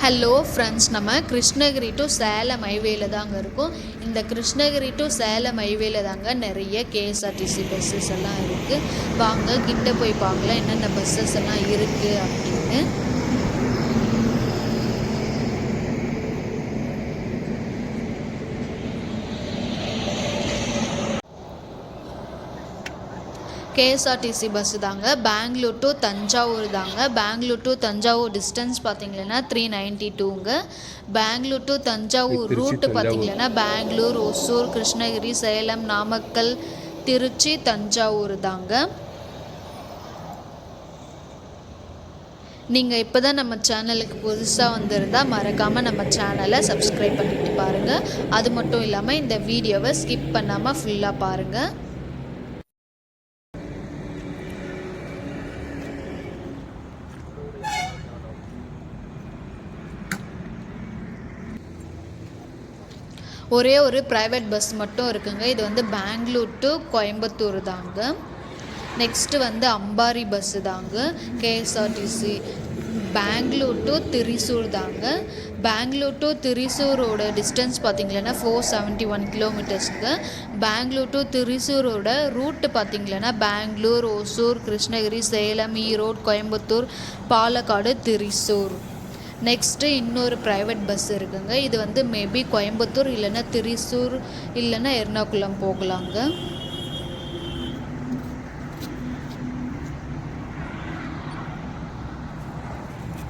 Hello friends, நம்ம Krishnagiri to Salem ஹைவேல தாங்க இருக்கோம். இந்த கிருஷ்ணகிரி டு சேலம் ஹைவேல தாங்க நிறைய கேஎஸ்ஆர்டிசி பஸ்ஸஸ் எல்லாம் இருக்குது. வாங்க கிட்ட போய் பார்க்கலாம் என்னென்ன பஸ்ஸஸ் எல்லாம் இருக்குது அப்படின்னு. கேஎஸ்ஆர்டிசி பஸ்ஸு தாங்க. பெங்களூர் டு தஞ்சாவூர் தாங்க. பெங்களூர் டு தஞ்சாவூர் டிஸ்டன்ஸ் பார்த்திங்கன்னா 392ங்க. பெங்களூர் டு தஞ்சாவூர் ரூட்டு பார்த்திங்கன்னா பெங்களூர், ஒசூர், கிருஷ்ணகிரி, சேலம், நாமக்கல், திருச்சி, தஞ்சாவூர் தாங்க. நீங்கள் இப்போ தான் நம்ம சேனலுக்கு புதுசாக வந்திருந்தால் மறக்காமல் நம்ம சேனலை சப்ஸ்கிரைப் பண்ணிட்டு பாருங்கள். அது மட்டும் இல்லாமல் இந்த வீடியோவை ஸ்கிப் பண்ணாமல் ஃபுல்லாக பாருங்கள். ஒரே ஒரு ப்ரைவேட் பஸ் மட்டும் இருக்குங்க. இது வந்து பெங்களூர் டு கோயம்புத்தூர் தாங்க. நெக்ஸ்ட்டு வந்து அம்பாரி பஸ்ஸு தாங்க. கேஎஸ்ஆர்டிசி பெங்களூர் டு திரிசூர் தாங்க. பெங்களூர் டு திரிசூரோட டிஸ்டன்ஸ் பார்த்திங்கன்னா 471 கிலோமீட்டர்ஸுங்க. பெங்களூர் டு திரிசூரோட ரூட்டு பார்த்திங்கன்னா பெங்களூர், ஒசூர், கிருஷ்ணகிரி, சேலம், ஈரோடு, கோயம்புத்தூர், பாலக்காடு, திரிசூர். நெக்ஸ்ட்டு இன்னொரு ப்ரைவேட் பஸ் இருக்குங்க. இது வந்து மேபி கோயம்புத்தூர் இல்லைன்னா திரிசூர் இல்லைன்னா எர்ணாகுளம் போகலாங்க.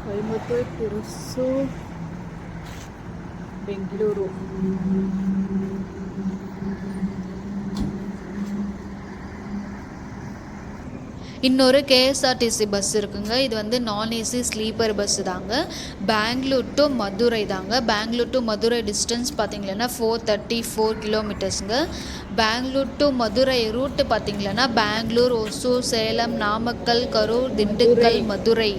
கோயம்புத்தூர், திரிசூர், பெங்களூரு. இன்னொரு கேஎஸ்ஆர்டிசி பஸ் இருக்குங்க. இது வந்து நான் ஏசி ஸ்லீப்பர் பஸ்ஸு தாங்க. பெங்களூர் டு மதுரை தாங்க. பெங்களூர் டு மதுரை டிஸ்டன்ஸ் பார்த்திங்கன்னா 434 கிலோமீட்டர்ஸுங்க. பெங்களூர் டு மதுரை ரூட்டு பார்த்திங்கன்னா பெங்களூர், ஒசூர், சேலம், நாமக்கல், கரூர், திண்டுக்கல், மதுரை.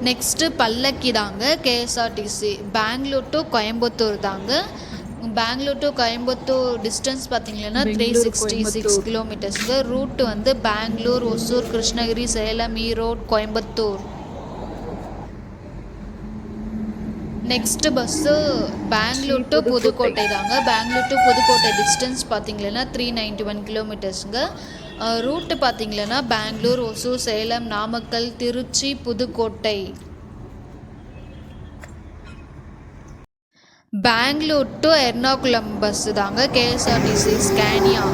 நெக்ஸ்ட்டு பல்லக்கி தாங்க. கேஎஸ்ஆர்டிசி பெங்களூர் டு கோயம்புத்தூர் தாங்க. பெங்களூர் டு கோயம்புத்தூர் டிஸ்டன்ஸ் பார்த்திங்கன்னா 366 கிலோமீட்டர்ஸுங்க. ரூட்டு வந்து Bangalore, Hosur, Krishnagiri, Salem, Erode, Coimbatore. Next bus Bangalore to Pudukkottai தாங்க. பெங்களூர் டு புதுக்கோட்டை டிஸ்டன்ஸ் பார்த்திங்கன்னா 391 கிலோமீட்டர்ஸுங்க. ரூட்டு பார்த்திங்கன்னா பெங்களூர், ஒசூர், சேலம், நாமக்கல், திருச்சி, புதுக்கோட்டை. பெங்களூர் டு எர்ணாகுளம் பஸ்ஸு தாங்க. KSRTC Scania.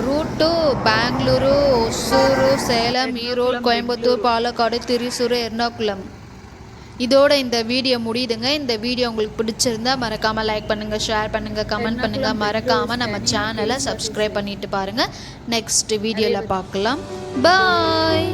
Route Bengaluru, Hosur, Salem, Erode, Coimbatore, Palakkad, Thrissur, Ernakulam. இதோட இந்த வீடியோ முடியுதுங்க. இந்த வீடியோ உங்களுக்கு பிடிச்சிருந்தா மறக்காமல் லைக் பண்ணுங்கள், ஷேர் பண்ணுங்கள், கமெண்ட் பண்ணுங்கள். மறக்காமல் நம்ம சேனலை சப்ஸ்கிரைப் பண்ணிட்டு பாருங்கள். நெக்ஸ்ட் வீடியோவில் பார்க்கலாம். பாய்.